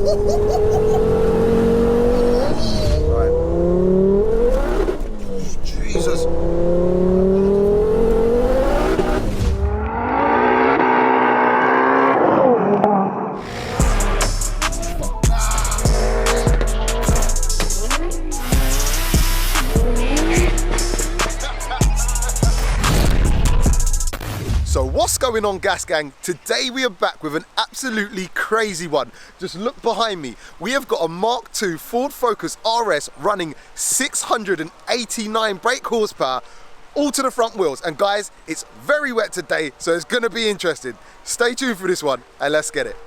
Jesus. So what's going on, Gas Gang? Today we are back with an absolutely crazy one. Just look behind me. We have got a Mark II Ford Focus RS running 689 brake horsepower, all to the front wheels. And guys, it's very wet today, so it's gonna be interesting. Stay tuned for this one and let's get it.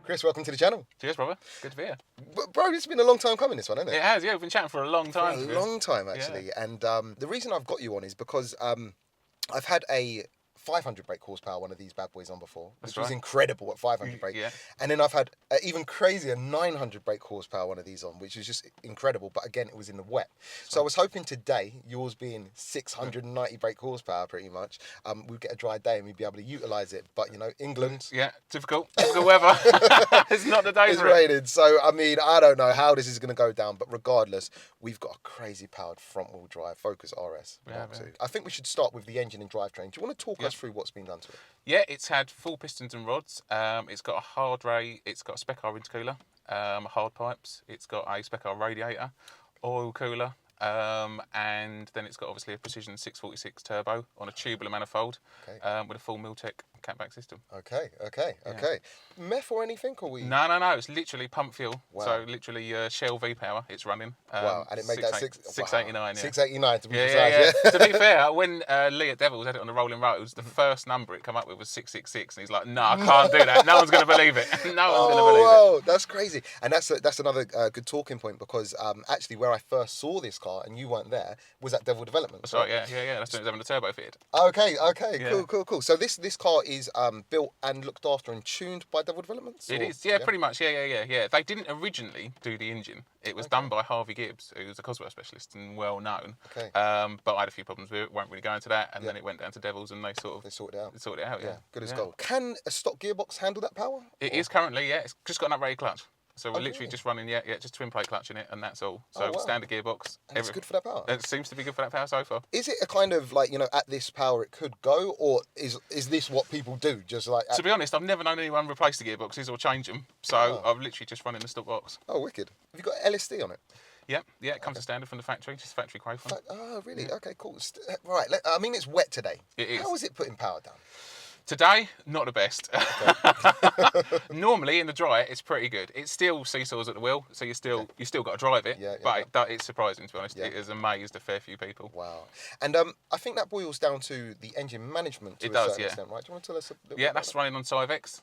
Chris, welcome to the channel. Cheers, brother. Good to be here. Bro, this has been a long time coming, this one, hasn't it? It has, yeah. We've been chatting for a long time. For a long time, actually. Yeah. And the reason I've got you on is because I've had a 500 brake horsepower one of these bad boys on before, which was incredible at 500 brake. Yeah. And then I've had an even crazier 900 brake horsepower one of these on, which is just incredible. But again, it was in the wet. So I was hoping today, yours being 690 brake horsepower pretty much, we'd get a dry day and we'd be able to utilise it. But, you know, England... Yeah, difficult weather. It's not the day It's for it. raining. So, I mean, I don't know how this is going to go down. But regardless, we've got a crazy powered front-wheel drive Focus RS Mark II. I think we should start with the engine and drivetrain. Do you want to talk us through what's been done to it? Yeah, it's had full pistons and rods. It's got a hard ray. It's got a spec R intercooler, hard pipes. It's got a spec R radiator, oil cooler, and then it's got obviously a precision 646 turbo on a tubular manifold with a full Miltech catback system. Okay. MEF or anything? Or we? No. It's literally pump fuel. Wow. So literally Shell V-Power. It's running. Wow, and it made that 689. Yeah. 689 to be precise. Yeah. To be fair, when Lee at Devils had it on the rolling roads, the first number it come up with was 666, and he's like, "No, I can't do that. No one's going to believe it. No one's going to believe it." Oh, that's crazy. And that's another good talking point because actually where I first saw this car and you weren't there was at Devil Development. That's right. Yeah. That's when it was having the turbo fitted. Okay. Yeah. Cool. So this car is built and looked after and tuned by Devil Developments? It is, yeah, pretty much, yeah. They didn't originally do the engine. It was done by Harvey Gibbs, who's a Cosworth specialist and well known. Okay. But I had a few problems with it, won't really go into that, and then it went down to Devils and they sorted it out. Yeah. Good as gold. Can a stock gearbox handle that power? It is currently, yeah. It's just got an uprated clutch. So we're literally just running, just twin plate clutch in it, and that's all. So standard gearbox. And it's good for that power? It seems to be good for that power so far. Is it a kind of like, you know, at this power it could go, or is this what people do? Just like... To be honest, I've never known anyone replace the gearboxes or change them. So I've literally just run in the stock box. Oh, wicked. Have you got LSD on it? Yeah, it comes as standard from the factory, just factory quote. Oh, really? Yeah. Okay, cool. Right, I mean, it's wet today. It is. How is it putting power down? Today, not the best. Okay. Normally in the dry, it's pretty good. It still seesaws at the wheel, so you still got to drive it. But it's surprising, to be honest. It has amazed a fair few people. Wow. And I think that boils down to the engine management to a certain extent, right? Do you want to tell us a little bit about that's running on Cyvex.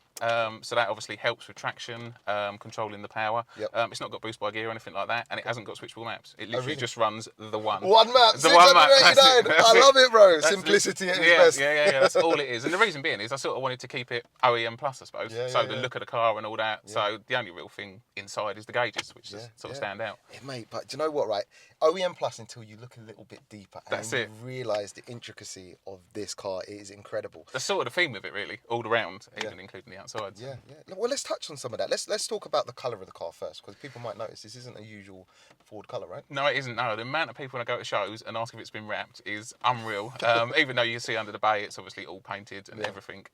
So that obviously helps with traction, controlling the power. It's not got boost by gear or anything like that, and it hasn't got switchable maps. It literally just runs the one. One map. The one map. I love it, bro. Simplicity at its best. Yeah. That's all it is. And the reason being is I sort of wanted to keep it OEM plus, I suppose. The look of the car and all that. So the only real thing inside is the gauges, which just sort of stand out. Yeah, mate, but do you know what, right? OEM plus until you look a little bit deeper and you realise the intricacy of this car. It is incredible. That's sort of the theme of it, really, all around, even including the outsides. Yeah. Well, let's touch on some of that. Let's talk about the colour of the car first, because people might notice this isn't a usual Ford colour, right? No, it isn't. No, the amount of people when I go to shows and ask if it's been wrapped is unreal. Even though you see under the bay, it's obviously all painted and everything.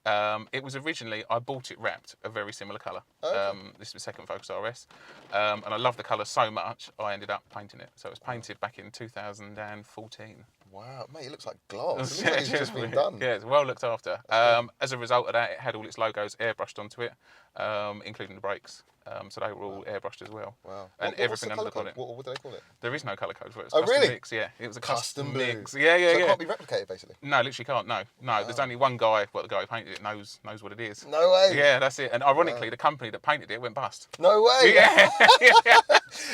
It was originally, I bought it wrapped a very similar colour. This is the second Focus RS. And I love the colour so much, I ended up painting it. So it was painted back in 2014. Wow, mate, it looks like glass. It looks like it's just been done. Yeah, it's well looked after. As a result of that, it had all its logos airbrushed onto it, including the brakes. So they were all airbrushed as well. Wow. And everything under the colour bonnet. code? What do they call it? There is no colour code for it. It's Oh, custom really? mix, yeah. It was a Custom custom blue. mix. Yeah, So it yeah. can't be replicated, basically? No, literally can't. No. There's only one guy. Well, the guy who painted it knows what it is. No way. Yeah, that's it. And ironically, the company that painted it went bust. No way. Yeah.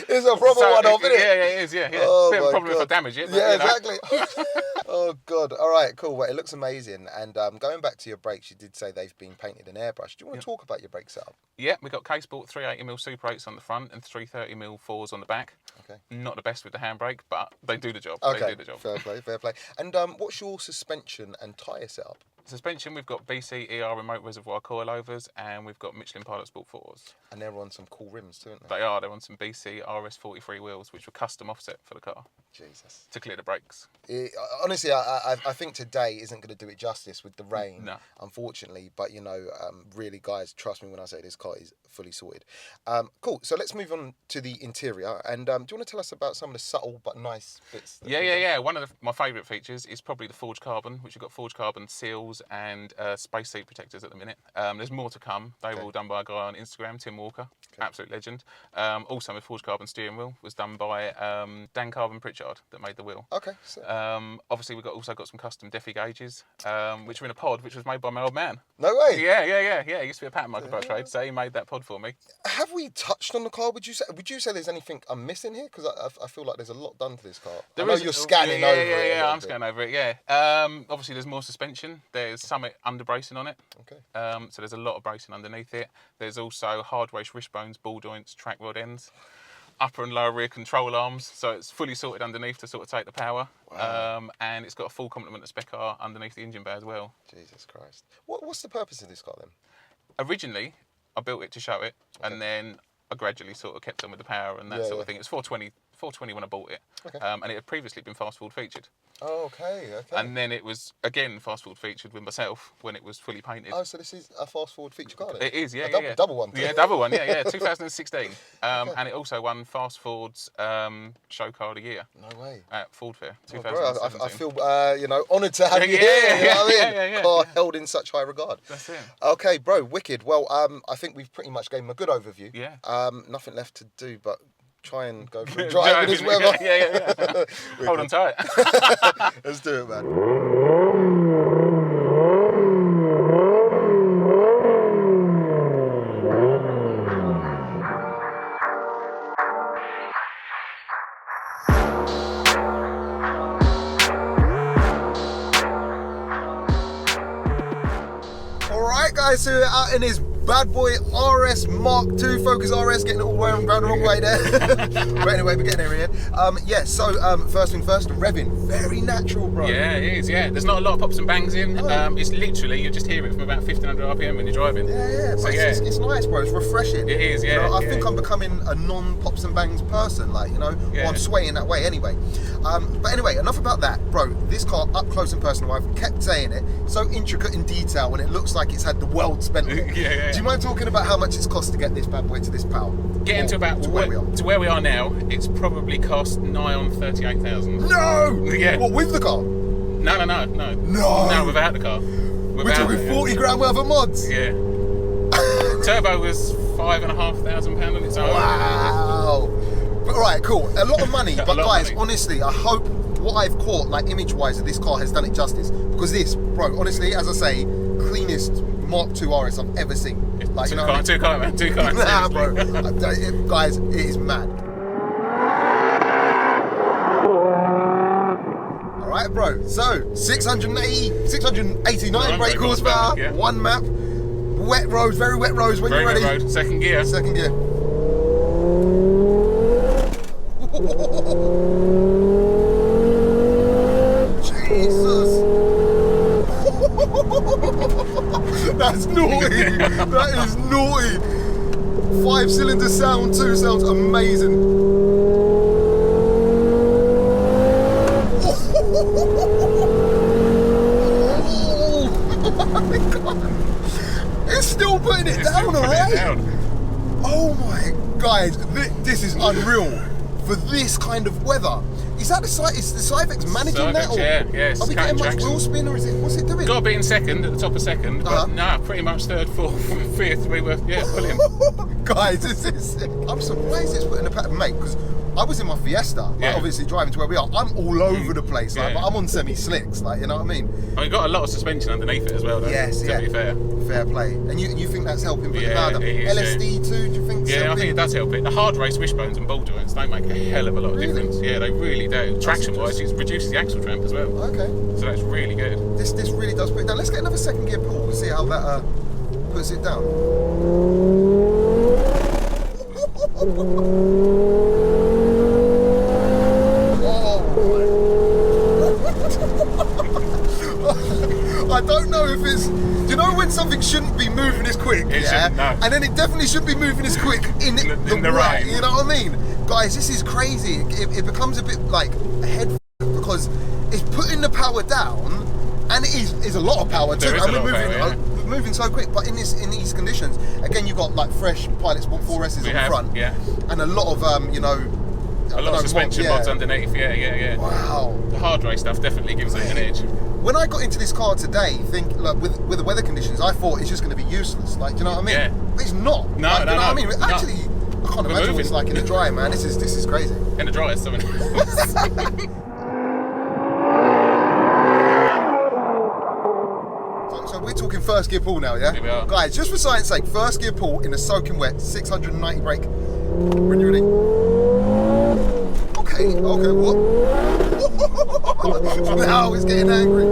It's a proper one-off, isn't it? Yeah, it is. Yeah. Oh, Bit of a my problem if I God. damage it. But, Yeah, you know. exactly. Oh, God. All right, cool. Well, it looks amazing. And going back to your brakes, you did say they've been painted in airbrush. Do you want to talk about your brake setup? Yeah, we got case bought 380mm Super 8s on the front and 330mm 4s on the back. Okay. Not the best with the handbrake, but they do the job. Okay. They do the job. Fair play, fair play. And what's your suspension and tyre setup? Suspension, we've got BC ER remote reservoir coilovers, and we've got Michelin Pilot Sport 4s. And they're on some cool rims too, aren't they? They're on some BC RS43 wheels, which were custom offset for the car Jesus. to clear the brakes. Honestly, I think today isn't going to do it justice with the rain, No. unfortunately. But, you know, really, guys, trust me when I say this car is fully sorted. Cool. So let's move on to the interior. And do you want to tell us about some of the subtle but nice bits? Yeah. One of my favourite features is probably the forged carbon, which you've got forged carbon seals and space seat protectors at the minute. There's more to come. They were all done by a guy on Instagram, Tim Walker, absolute legend. Also, my forged carbon steering wheel was done by Dan Carbon Pritchard that made the wheel. Okay. So. Obviously, we've also got some custom Defi gauges, which are in a pod, which was made by my old man. No way. Yeah. He used to be a pattern maker by trade, so he made that pod for me. Have we touched on the car? Would you say there's anything I'm missing here? Because I feel like there's a lot done to this car. I know you're scanning over it. Yeah, I'm scanning over it. Yeah. Obviously, there's more suspension. There's some under bracing on it. Okay. So there's a lot of bracing underneath it. There's also hard race wrist bones, ball joints, track rod ends, upper and lower rear control arms. So it's fully sorted underneath to sort of take the power. Wow. And it's got a full complement of spec car underneath the engine bay as well. Jesus Christ. What's the purpose of this car then? Originally, I built it to show it, and then I gradually sort of kept on with the power and that sort of thing. It's 420 when I bought it, and it had previously been fast forward featured. Oh, okay. And then it was again fast forward featured with myself when it was fully painted. Oh, so this is a fast forward feature car then? It is, yeah, a double one. Yeah, double one, yeah, 2016. And it also won Fast Ford's Show Car of the Year. No way. At Ford Fair, Bro, 2017. I feel, honoured to have you here. You know what I mean? Car held in such high regard. That's it. Okay, bro, wicked. Well, I think we've pretty much gave him a good overview. Yeah. Nothing left to do but try and go for a drive in this weather. Yeah. Hold on tight. Let's do it, man. All right, guys, so we're out in his bad boy RS Mark II Focus RS, getting it all around the wrong way there. But anyway, we're getting here. First thing first, the revving, very natural, bro. Yeah, it is, yeah. There's not a lot of pops and bangs in. It's literally, you just hear it from about 1500 RPM when you're driving. Yeah. So, it's nice, bro. It's refreshing. It is, yeah. You know, I think I'm becoming a non-pops and bangs person, or I'm swaying that way anyway. But anyway, enough about that, bro. This car, up close and personal, I've kept saying it, so intricate in detail, and it looks like it's had the world spent on it. Yeah. Do you mind talking about how much it's cost to get this bad boy to this power? Getting to where we are now, it's probably cost nigh on 38,000. No! Yeah. What, with the car? No. No, without the car. We're talking 40 grand worth of mods? Yeah. Turbo was £5,500 on its own. Wow. But, all right, cool. A lot of money. But guys, money. honestly, I hope what I've caught, like image-wise, of this car has done it justice. Because this, bro, honestly, as I say, cleanest Mark II RS I've ever seen. Like, Too kind. Nah, bro. Guys, it is mad. All right, bro. So 689 brake horsepower, yeah. one map, wet roads, very wet roads. When you're ready, road. Second gear. Second gear. Jesus. That's naughty. That is naughty. 5-cylinder sound too. Sounds amazing. Oh my God. It's still putting it down, alright? Oh my, guys, this is unreal for this kind of weather. Is that the Cyvex managing that? Or yeah. Are we getting much wheel spin, or what's it doing? Got to be in second, at the top of second, but no, pretty much third, fourth, fifth, we were, pulling. Guys, this is sick. I'm surprised it's putting a pattern, mate, because I was in my Fiesta, like, obviously driving to where we are. I'm all over the place, like, but I'm on semi-slicks, like, you know what I mean? I mean, got a lot of suspension underneath it as well, though. Yes, to be fair. Fair play. And you think that's helping put the power down? LSD too, do you think? Yeah, I think it does help it. The hard race wishbones and ball joints, they make a hell of a lot of difference. Yeah, they really do. Traction-wise, it reduces the axle tramp as well. Okay. So that's really good. This really does put it down. Let's get another second gear pull and see how that puts it down. I don't know if it's... Do you know when something shouldn't be moving as quick? It shouldn't, no. And then it definitely shouldn't be moving as quick in the right. You know what I mean? Guys, this is crazy. It becomes a bit like a head because it's putting the power down, and it is a lot of power too. And we're moving so quick. But in these conditions, again, you've got like fresh Pilot Sport 4Ss on the front, and a lot of a lot of suspension mods underneath. Yeah. Wow. The hard race stuff definitely gives it an edge. When I got into this car today, with the weather conditions, I thought it's just going to be useless. Like, do you know what I mean? Yeah. But it's not. No, like, no, you know no. what I mean? Actually, I can't imagine what it's like in the dry, man. This is crazy. In the dry, it's something else. So we're talking first gear pull now, yeah? Here we are. Guys, just for science sake, first gear pull in a soaking wet, 690 brake. When you're ready. Okay, what? Now it's getting angry. I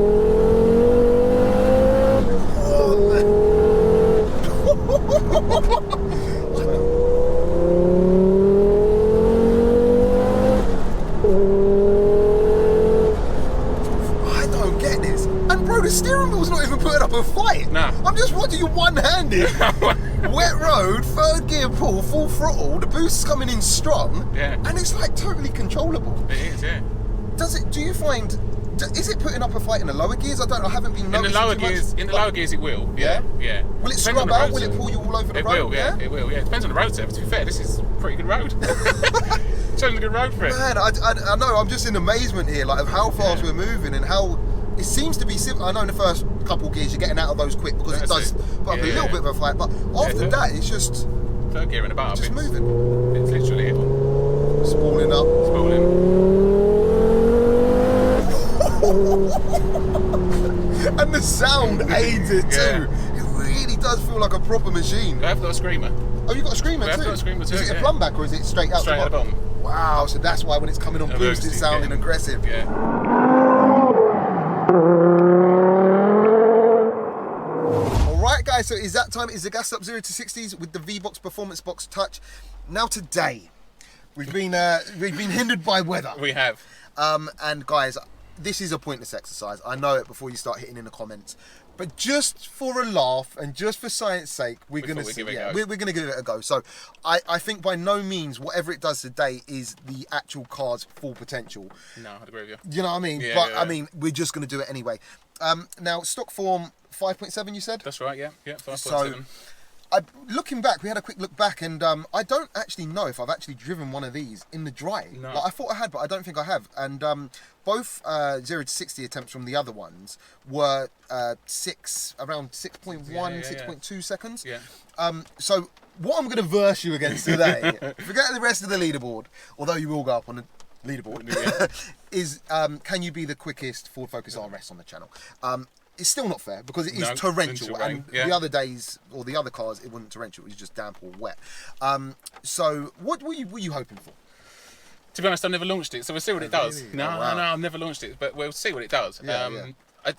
don't get this. And bro, the steering wheel's not even putting up a fight. Nah. I'm just watching you one-handed. Wet road, third gear pull, full throttle, the boost's coming in strong, and it's like totally controllable. It is, yeah. Do you find, is it putting up a fight in the lower gears? I haven't been noticing In the lower gears it will, yeah. Will it scrub out? Will it pull you all over the road? It will, yeah. It will, yeah. It depends on the road surface. To be fair, this is a pretty good road. Shows a good road for it. Man, I know, I'm just in amazement here, like of how fast we're moving and how it seems to be simple. I know in the first couple gears you're getting out of those quick because it does put up a little bit of a fight, but after that it's just third gear in a bar. Just moving. It's literally it. Spooling up. Spooling. And the sound aids it too. It really does feel like a proper machine. I've got a screamer. Oh, you got a screamer too? I've got a screamer too. Is it a plumb back or is it straight out Straight out the bottom? Wow, so that's why when it's coming on boost it's sounding aggressive. Yeah. Alright guys, so is that time. Is the gas up 0 to 60s with the V-Box Performance Box Touch. Now today, we've been hindered by weather. We have. And guys, this is a pointless exercise. I know it before you start hitting in the comments. But just for a laugh and just for science sake, we're going to give it a go. So I think by no means whatever it does today is the actual car's full potential. No, I'd agree with you. You know what I mean? Yeah, but I mean, we're just going to do it anyway. Now, stock form 5.7 you said? That's right, yeah. 5.7. So, looking back, we had a quick look back, and I don't actually know if I've actually driven one of these in the dry. No. Like, I thought I had, but I don't think I have. And both 0 to 60 attempts from the other ones were around 6.1, 6.2 seconds. Yeah. So what I'm going to verse you against today, forget the rest of the leaderboard, although you will go up on the leaderboard, is can you be the quickest Ford Focus RS on the channel? It's still not fair because it is torrential, and the other days or the other cars it wasn't torrential; it was just damp or wet. So what were you hoping for? To be honest, I've never launched it, so we'll see what it does. Really? No, I've never launched it, but we'll see what it does.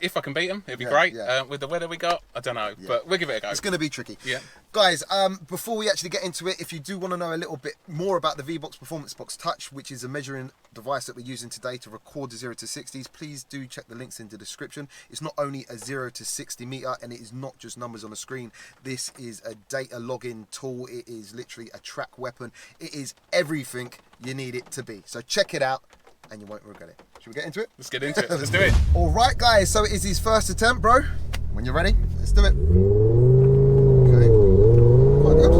If I can beat them, it'd be great. With the weather we got, I don't know, but we'll give it a go. It's going to be tricky. Yeah. Guys, before we actually get into it, if you do want to know a little bit more about the V-Box Performance Box Touch, which is a measuring device that we're using today to record the 0 to 60s, please do check the links in the description. It's not only a 0 to 60 meter, and it is not just numbers on the screen. This is a data login tool. It is literally a track weapon. It is everything you need it to be. So check it out, and you won't regret it. Should we get into it? Let's get into it. Let's do it. All right, guys. So it is his first attempt, bro. When you're ready, let's do it. Okay. Quite good.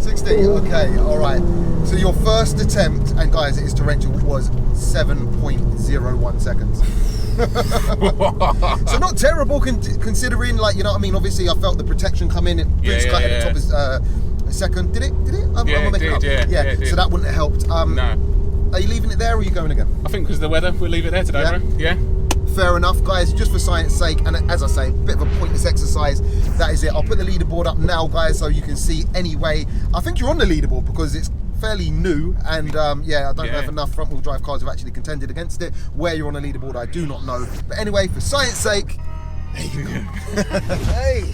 60. Okay. All right. So your first attempt, and guys, it is torrential, was 7.01 seconds. So not terrible considering, like, you know what I mean. Obviously, I felt the protection come in. Boost cut at the top is a second. Did it? I'm making it up. It did. So that wouldn't have helped. No. Are you leaving it there, or are you going again? I think because of the weather, we'll leave it there today, bro. Yeah. Fair enough, guys, just for science sake, and as I say, a bit of a pointless exercise. That is it. I'll put the leaderboard up now, guys, so you can see anyway. I think you're on the leaderboard because it's fairly new, and I don't know if enough front-wheel drive cars have actually contended against it. Where you're on the leaderboard, I do not know. But anyway, for science sake, there you go. Hey,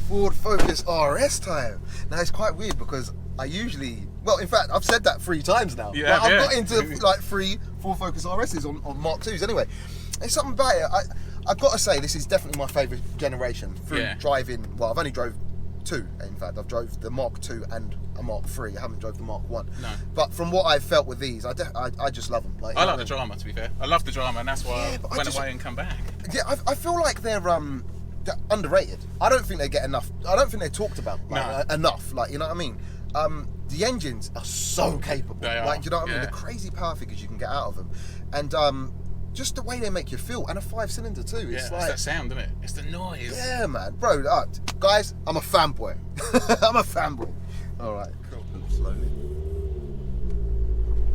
Ford Focus RS time. Now, it's quite weird because I usually, well, in fact, I've said that 3 times now. Yeah, I've got into like 3 Ford Focus RSs on Mark IIs anyway. There's something about it. I've got to say, this is definitely my favourite generation through driving. Well, I've only drove 2. In fact, I've drove the Mark II and a Mark III. I haven't drove the Mark I. No. But from what I've felt with these, I just love them. Like, I like the drama, to be fair. I love the drama, and that's why I went away and come back. Yeah, I feel like they're underrated. I don't think they get enough. I don't think they're talked about enough. Like, you know what I mean? The engines are so capable. They are. Like, you know what I mean? The crazy power figures you can get out of them, and just the way they make you feel, and a 5-cylinder too. It's like that sound, isn't it? It's the noise. Yeah, man, bro. Guys, I'm a fanboy. I'm a fanboy. All right, cool. Slowly.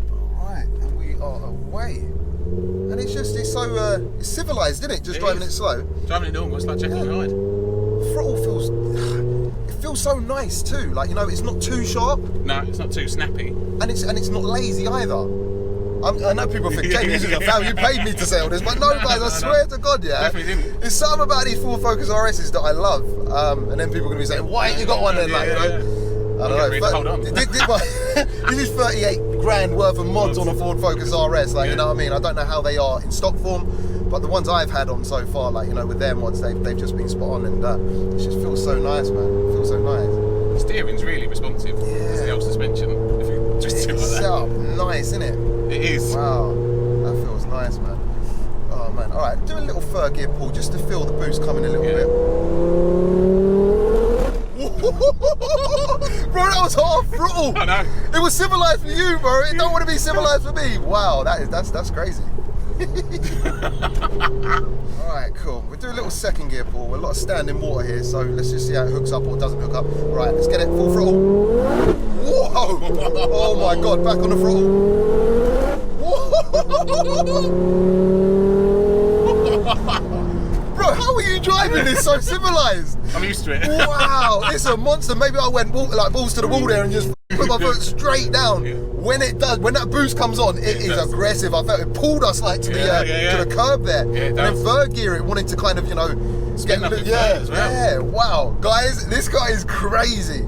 All right, and we are away. And it's so it's civilized, isn't it? Just driving it slow. Driving it normal, it's like Jekyll and Hyde. Throttle feels so nice too. Like, you know, it's not too sharp. No, it's not too snappy. And it's not lazy either. I know people think, Jamie, this is a foul. You paid me to say all this, but no, guys, I swear to God, Definitely didn't. There's something about these Ford Focus RSs that I love. And then people are going to be saying, why ain't you got one then? Like, you know, I don't know. Hold on. This is 38 grand worth of mods on a Ford Focus RS. Like, you know what I mean? I don't know how they are in stock form, but the ones I've had on so far, like, you know, with their mods, they've just been spot on, and it just feels so nice, man. It feels so nice. The steering's really responsive. There's the old suspension. If you just do it like that. Set up nice, isn't it? It is. Wow, that feels nice, man. Oh man. All right, do a little third gear pull just to feel the boost coming a little bit. Bro, that was half throttle. I know. It was civilized for you, bro. It don't want to be civilized for me. Wow, that's crazy. Alright, cool. We'll do a little second gear pull. We're a lot of standing water here, so let's just see how it hooks up or doesn't hook up. Right, let's get it full throttle. Whoa! Oh my god, back on the throttle. Bro, how are you driving this so civilized? I'm used to it. Wow, it's a monster. Maybe I went like balls to the wall there and just put my foot straight down. When that boost comes on, it is aggressive. I felt it pulled us like to the curb there. Yeah, and then third gear, it wanted to kind of, you know, get up as well. Yeah, wow, guys, this guy is crazy.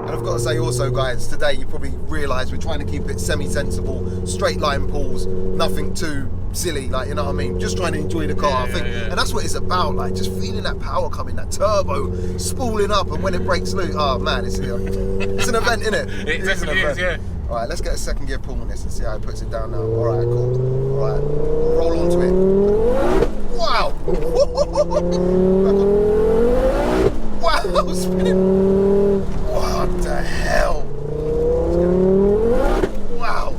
And I've got to say also, guys, today you probably realise we're trying to keep it semi-sensible, straight line pulls, nothing too silly, like, you know what I mean, just trying to enjoy the car, I think. And that's what it's about, like, just feeling that power coming, that turbo spooling up, and when it breaks loose, oh man, it's an event, isn't it? It definitely is, yeah. Alright, let's get a second gear pull on this and see how it puts it down now. Alright, cool. Alright, roll onto it. Wow! Wow, spinning! What the hell? Wow!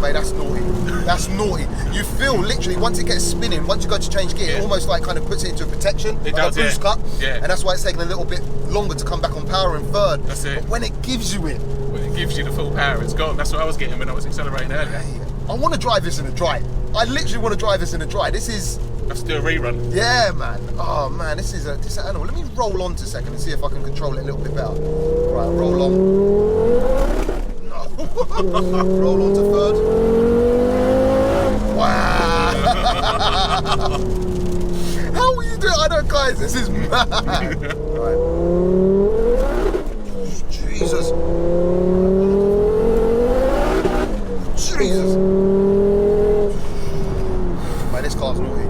Mate, that's naughty. That's naughty. You feel literally once it gets spinning, once you go to change gear, it almost like kind of puts it into a protection, it like does, a boost cut. Yeah. And that's why it's taking a little bit longer to come back on power in third. That's it. But when it gives you it, when it gives you the full power, it's gone. That's what I was getting when I was accelerating earlier. I want to drive this in a dry. I literally want to drive this in a dry. This is. Let's do a rerun. Yeah, man. Oh man, this is an animal. Let me roll on to a second and see if I can control it a little bit better. Right, roll on. No. Roll on to third. Wow. How are you doing? I don't, guys. This is mad. Right. Jesus. Jesus. Man, this car's naughty.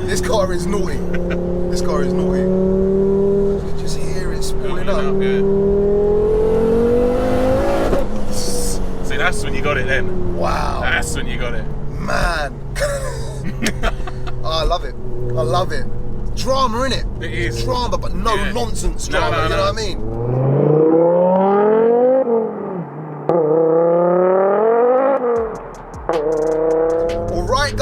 This car is naughty. This car is naughty. You can just hear it spooling up. See, that's when you got it then. Wow. That's when you got it. Man. Oh, I love it. I love it. Drama, innit? It is. Drama, but no nonsense drama, you know what I mean?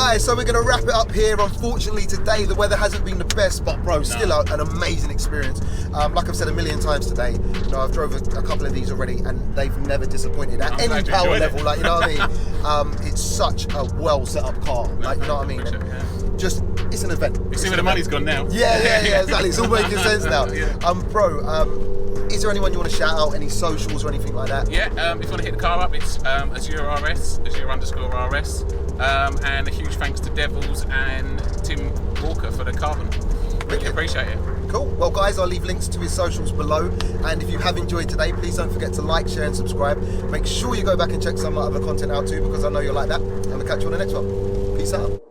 guys, so we're going to wrap it up here. Unfortunately today the weather hasn't been the best, but bro, still an amazing experience. Like I've said a million times today, you know, I've drove a couple of these already and they've never disappointed at any power level, like, you know what I mean? It's such a well set up car, like, you know what I mean? Just, it's an event. You see where the money's gone now? Yeah, exactly. It's all making sense now. Bro, is there anyone you want to shout out, any socials or anything like that? Yeah, if you want to hit the car up, it's Azure RS, Azure_RS. And a huge thanks to Devils and Tim Walker for the carbon. Really appreciate it. Cool. Well guys, I'll leave links to his socials below, and if you have enjoyed today, please don't forget to like, share and subscribe. Make sure you go back and check some other content out too, because I know you'll like that, and we'll catch you on the next one. Peace out.